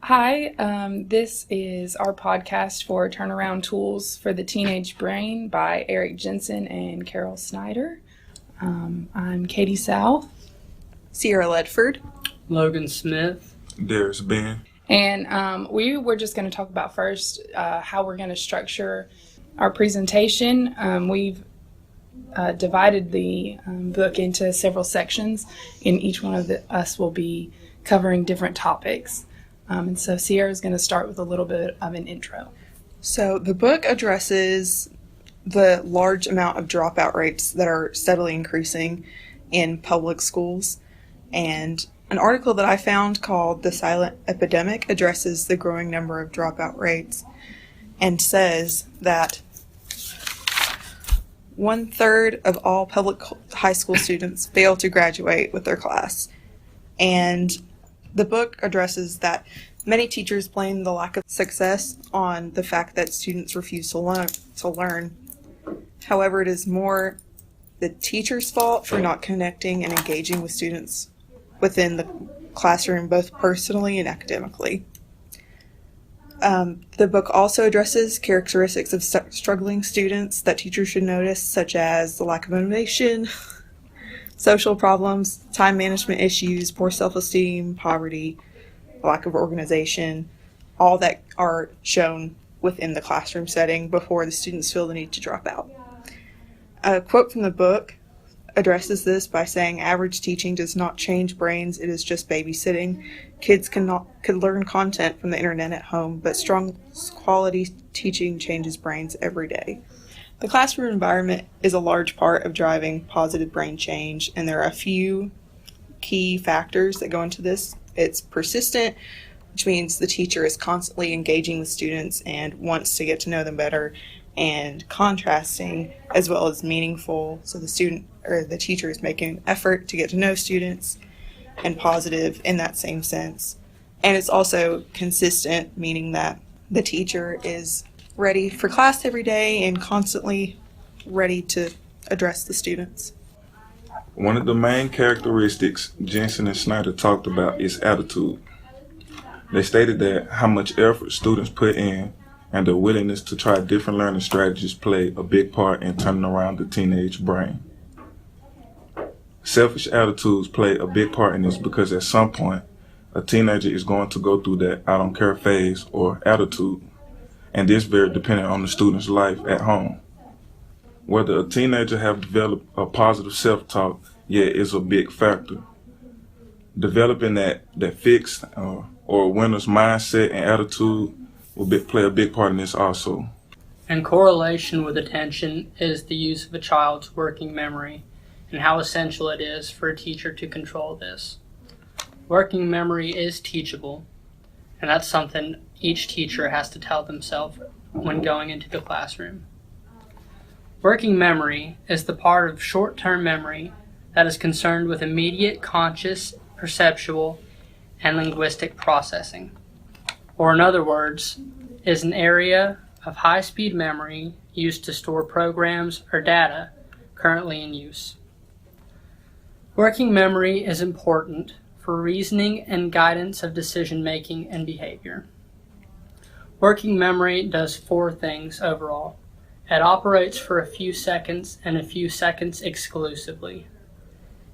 Hi, this is our podcast for Turnaround Tools for the Teenage Brain by Eric Jensen and Carol Snider. I'm Katie South. Sierra Ledford. Logan Smith. There's Benn. And we were just going to talk about first how we're going to structure our presentation. We've divided the book into several sections, and each one of us will be covering different topics. And so Sierra is going to start with a little bit of an intro. So the book addresses the large amount of dropout rates that are steadily increasing in public schools. And an article that I found called "The Silent Epidemic" addresses the growing number of dropout rates and says that 1/3 of all public high school students fail to graduate with their class. And the book addresses that many teachers blame the lack of success on the fact that students refuse to learn. However, it is more the teacher's fault for not connecting and engaging with students within the classroom, both personally and academically. The book also addresses characteristics of struggling students that teachers should notice, such as the lack of motivation, social problems, time management issues, poor self-esteem, poverty, lack of organization, all that are shown within the classroom setting before the students feel the need to drop out. A quote from the book addresses this by saying, "Average teaching does not change brains, it is just babysitting. Kids could learn content from the internet at home, but strong quality teaching changes brains every day." The classroom environment is a large part of driving positive brain change, and there are a few key factors that go into this. It's persistent, which means the teacher is constantly engaging with students and wants to get to know them better, and contrasting, as well as meaningful, so the student or the teacher is making an effort to get to know students, and positive in that same sense. And it's also consistent, meaning that the teacher is ready for class every day and constantly ready to address the students. One of the main characteristics Jensen and Snider talked about is attitude. They stated that how much effort students put in and their willingness to try different learning strategies play a big part in turning around the teenage brain. Selfish attitudes play a big part in this because at some point, a teenager is going to go through that "I don't care" phase or attitude, and this very dependent on the student's life at home. Whether a teenager have developed a positive self-talk yet is a big factor. Developing that fixed or winner's mindset and attitude will play a big part in this also. In correlation with attention is the use of a child's working memory and how essential it is for a teacher to control this. Working memory is teachable, and that's something each teacher has to tell themselves when going into the classroom. Working memory is the part of short-term memory that is concerned with immediate conscious, perceptual, and linguistic processing. Or in other words, is an area of high-speed memory used to store programs or data currently in use. Working memory is important for reasoning and guidance of decision-making and behavior. Working memory does 4 things overall. It operates for a few seconds and a few seconds exclusively.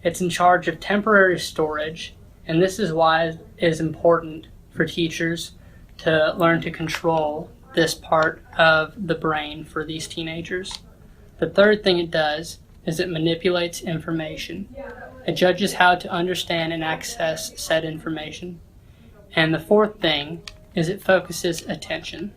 It's in charge of temporary storage, and this is why it is important for teachers to learn to control this part of the brain for these teenagers. The third thing it does is it manipulates information. It judges how to understand and access said information. And the fourth thing is it focuses attention.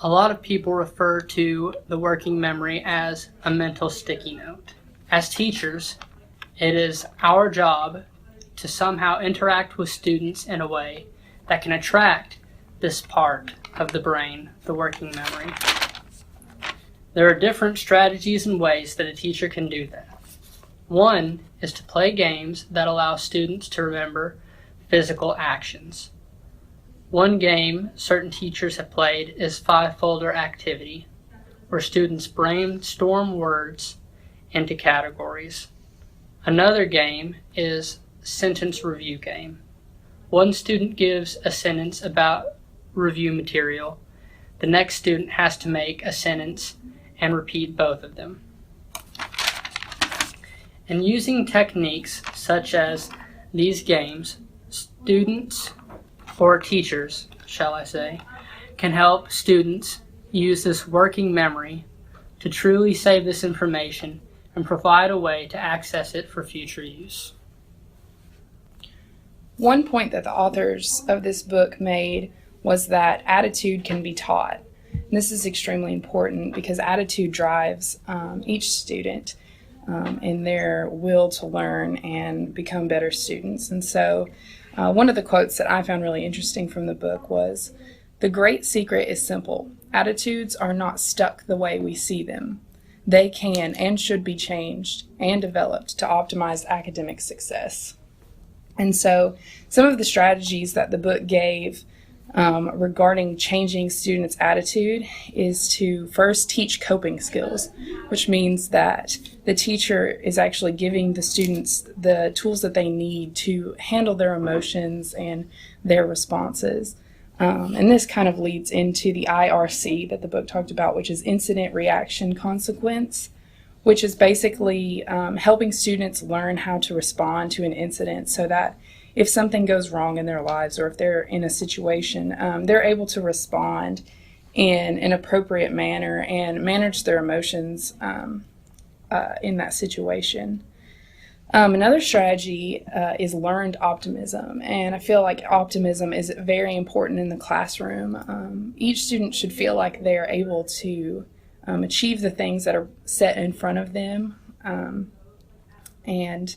A lot of people refer to the working memory as a mental sticky note. As teachers, it is our job to somehow interact with students in a way that can attract this part of the brain, the working memory. There are different strategies and ways that a teacher can do that. One is to play games that allow students to remember physical actions. One game certain teachers have played is 5-folder activity, where students brainstorm words into categories. Another game is sentence review game, one student gives a sentence about review material. The next student has to make a sentence and repeat both of them. And using techniques such as these games, students, or teachers, shall I say, can help students use this working memory to truly save this information and provide a way to access it for future use. One point that the authors of this book made was that attitude can be taught. And this is extremely important because attitude drives each student in their will to learn and become better students. And so one of the quotes that I found really interesting from the book was, "The great secret is simple. Attitudes are not stuck the way we see them. They can and should be changed and developed to optimize academic success." And so some of the strategies that the book gave regarding changing students' attitude is to first teach coping skills, which means that the teacher is actually giving the students the tools that they need to handle their emotions and their responses. And this kind of leads into the IRC that the book talked about, which is incident reaction consequence, which is basically helping students learn how to respond to an incident so that if something goes wrong in their lives or if they're in a situation, they're able to respond in an appropriate manner and manage their emotions in that situation. Another strategy is learned optimism, and I feel like optimism is very important in the classroom. Each student should feel like they're able to achieve the things that are set in front of them, and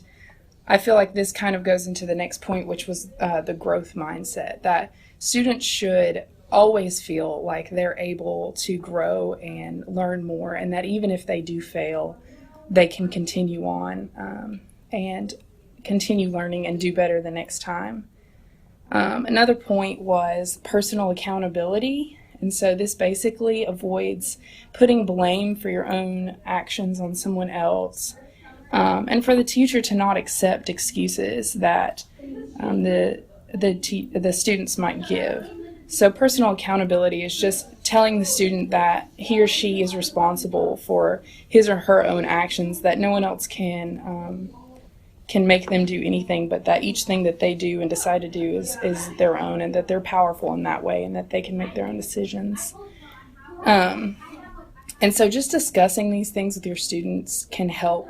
I feel like this kind of goes into the next point, which was the growth mindset, that students should always feel like they're able to grow and learn more, and that even if they do fail, they can continue on and continue learning and do better the next time. Another point was personal accountability. And so this basically avoids putting blame for your own actions on someone else, and for the teacher to not accept excuses that the students might give. So personal accountability is just telling the student that he or she is responsible for his or her own actions, that no one else can make them do anything, but that each thing that they do and decide to do is their own, and that they're powerful in that way and that they can make their own decisions. And so just discussing these things with your students can help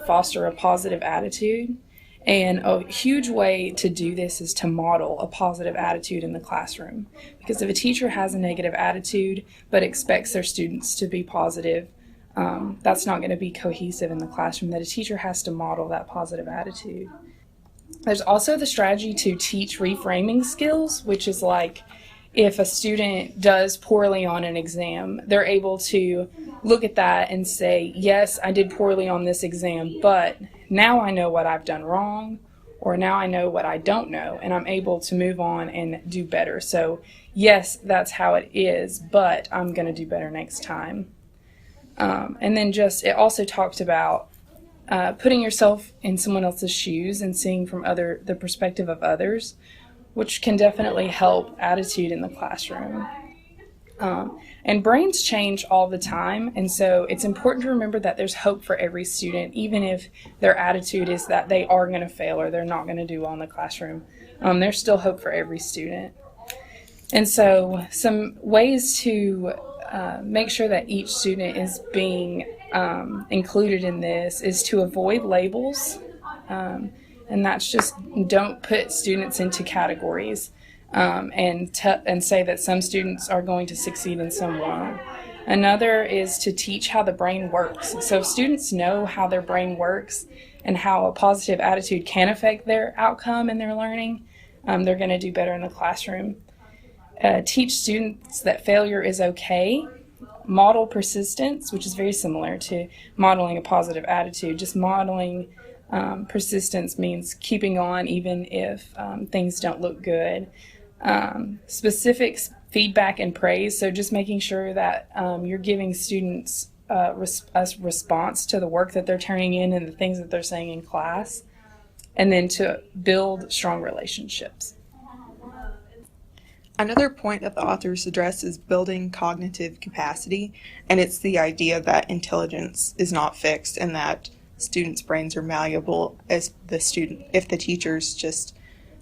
foster a positive attitude. And a huge way to do this is to model a positive attitude in the classroom. Because if a teacher has a negative attitude but expects their students to be positive, that's not going to be cohesive in the classroom, that a teacher has to model that positive attitude. There's also the strategy to teach reframing skills, which is like if a student does poorly on an exam, they're able to look at that and say, yes, I did poorly on this exam, but now I know what I've done wrong, or now I know what I don't know, and I'm able to move on and do better. So yes, that's how it is, but I'm going to do better next time. And then it also talked about putting yourself in someone else's shoes and seeing from the perspective of others, which can definitely help attitude in the classroom. And brains change all the time, and so it's important to remember that there's hope for every student, even if their attitude is that they are going to fail or they're not going to do well in the classroom. There's still hope for every student. And so some ways to make sure that each student is being included in this is to avoid labels, and that's just don't put students into categories and say that some students are going to succeed and some won't. Another is to teach how the brain works. So if students know how their brain works and how a positive attitude can affect their outcome and their learning, they're going to do better in the classroom. Teach students that failure is okay. Model persistence, which is very similar to modeling a positive attitude. Just modeling persistence means keeping on even if things don't look good. Specific feedback and praise, so just making sure that you're giving students a response to the work that they're turning in and the things that they're saying in class, and then to build strong relationships. Another point that the authors address is building cognitive capacity, and it's the idea that intelligence is not fixed and that students' brains are malleable if the teachers just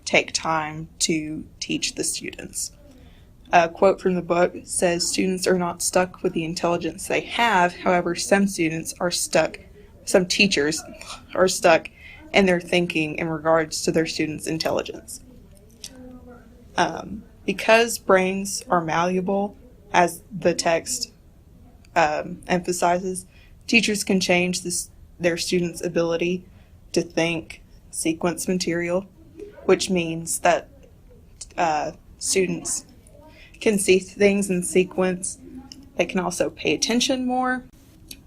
take time to teach the students. A quote from the book says, "Students are not stuck with the intelligence they have. However, some teachers are stuck in their thinking in regards to their students' intelligence." Because brains are malleable, as the text emphasizes, teachers can change their students' ability to think sequence material, which means that students can see things in sequence. They can also pay attention more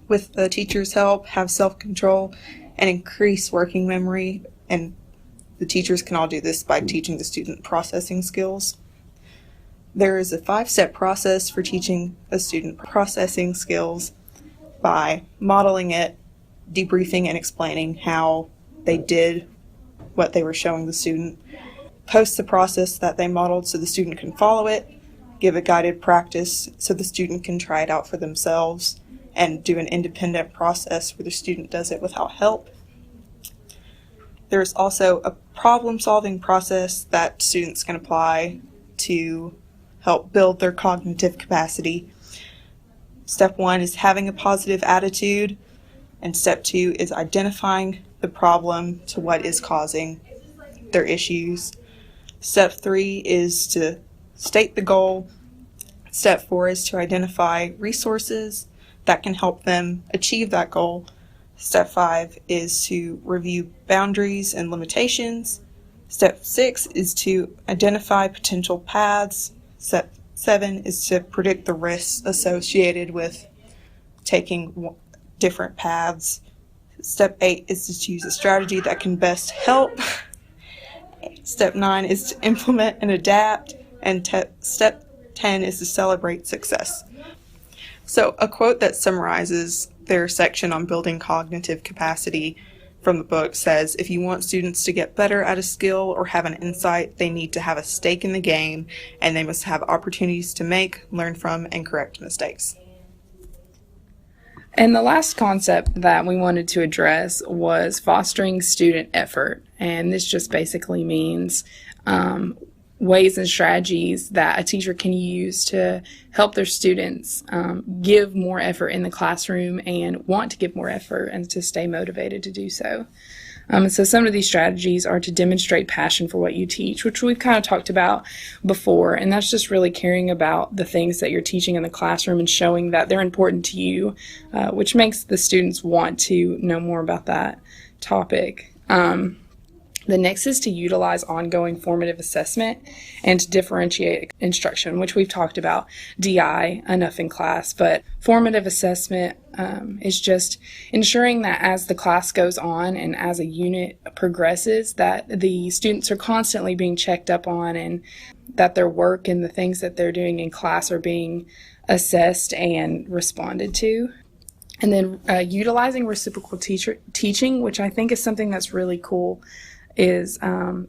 with the teacher's help, have self-control, and increase working memory. And the teachers can all do this by teaching the student processing skills. There is a 5-step process for teaching a student processing skills by modeling it, debriefing and explaining how they did what they were showing the student, post the process that they modeled so the student can follow it, give a guided practice so the student can try it out for themselves, and do an independent process where the student does it without help. There's also a problem-solving process that students can apply to help build their cognitive capacity. Step 1 is having a positive attitude, and step 2 is identifying the problem to what is causing their issues. Step 3 is to state the goal. Step 4 is to identify resources that can help them achieve that goal. Step 5 is to review boundaries and limitations. Step 6 is to identify potential paths. Step 7 is to predict the risks associated with taking different paths. Step 8 is to choose a strategy that can best help. Step 9 is to implement and adapt. And step 10 is to celebrate success. So a quote that summarizes their section on building cognitive capacity from the book says, "If you want students to get better at a skill or have an insight, they need to have a stake in the game, and they must have opportunities to make, learn from, and correct mistakes." And the last concept that we wanted to address was fostering student effort. And this just basically means ways and strategies that a teacher can use to help their students give more effort in the classroom and want to give more effort and to stay motivated to do so. So some of these strategies are to demonstrate passion for what you teach, which we've kind of talked about before, and that's just really caring about the things that you're teaching in the classroom and showing that they're important to you, which makes the students want to know more about that topic. The next is to utilize ongoing formative assessment and to differentiate instruction, which we've talked about DI enough in class, but formative assessment is just ensuring that as the class goes on and as a unit progresses, that the students are constantly being checked up on and that their work and the things that they're doing in class are being assessed and responded to. And then utilizing reciprocal teaching, which I think is something that's really cool, is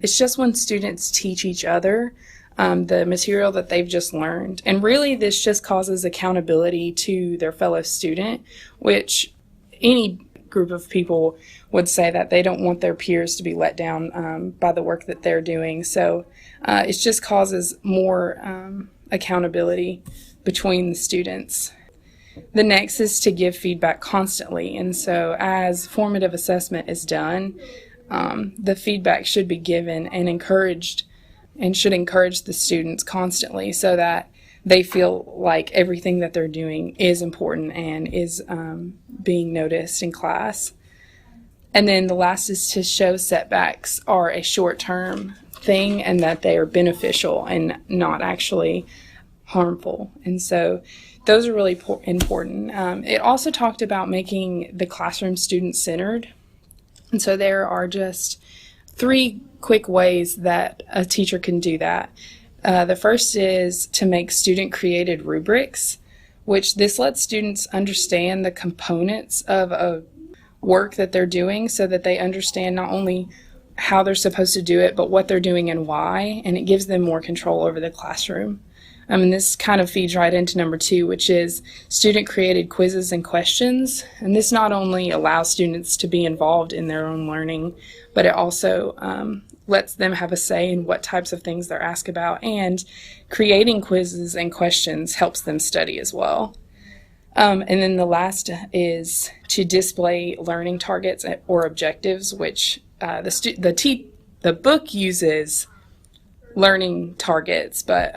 it's just when students teach each other the material that they've just learned. And really this just causes accountability to their fellow student, which any group of people would say that they don't want their peers to be let down by the work that they're doing. So it just causes more accountability between the students. The next is to give feedback constantly. And so as formative assessment is done, the feedback should be given and encouraged and should encourage the students constantly so that they feel like everything that they're doing is important and is being noticed in class. And then the last is to show setbacks are a short-term thing and that they are beneficial and not actually harmful. And so those are really important. It also talked about making the classroom student-centered. And so there are just 3 quick ways that a teacher can do that. The first is to make student-created rubrics, which this lets students understand the components of a work that they're doing so that they understand not only how they're supposed to do it, but what they're doing and why, and it gives them more control over the classroom. And this kind of feeds right into number 2, which is student-created quizzes and questions. And this not only allows students to be involved in their own learning, but it also lets them have a say in what types of things they're asked about, and creating quizzes and questions helps them study as well. And then the last is to display learning targets or objectives, which the book uses learning targets, but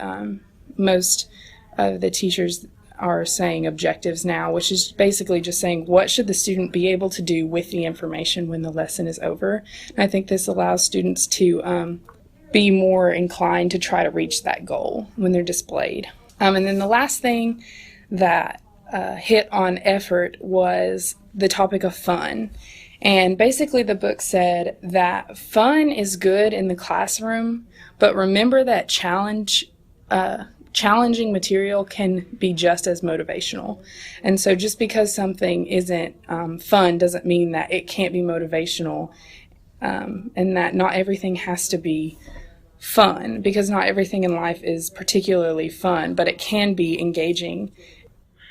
most of the teachers are saying objectives now, which is basically just saying what should the student be able to do with the information when the lesson is over. And I think this allows students to be more inclined to try to reach that goal when they're displayed. And then the last thing that hit on effort was the topic of fun. And basically the book said that fun is good in the classroom, but remember that challenging material can be just as motivational. And so just because something isn't fun doesn't mean that it can't be motivational, and that not everything has to be fun, because not everything in life is particularly fun, but it can be engaging.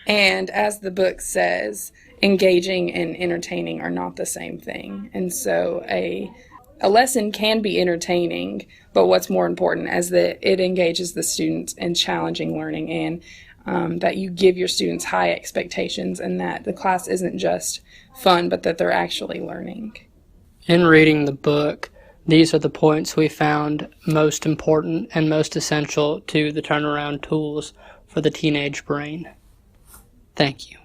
And as the book says, engaging and entertaining are not the same thing. And so a lesson can be entertaining, but what's more important is that it engages the students in challenging learning, and that you give your students high expectations, and that the class isn't just fun, but that they're actually learning. In reading the book, these are the points we found most important and most essential to the turnaround tools for the teenage brain. Thank you.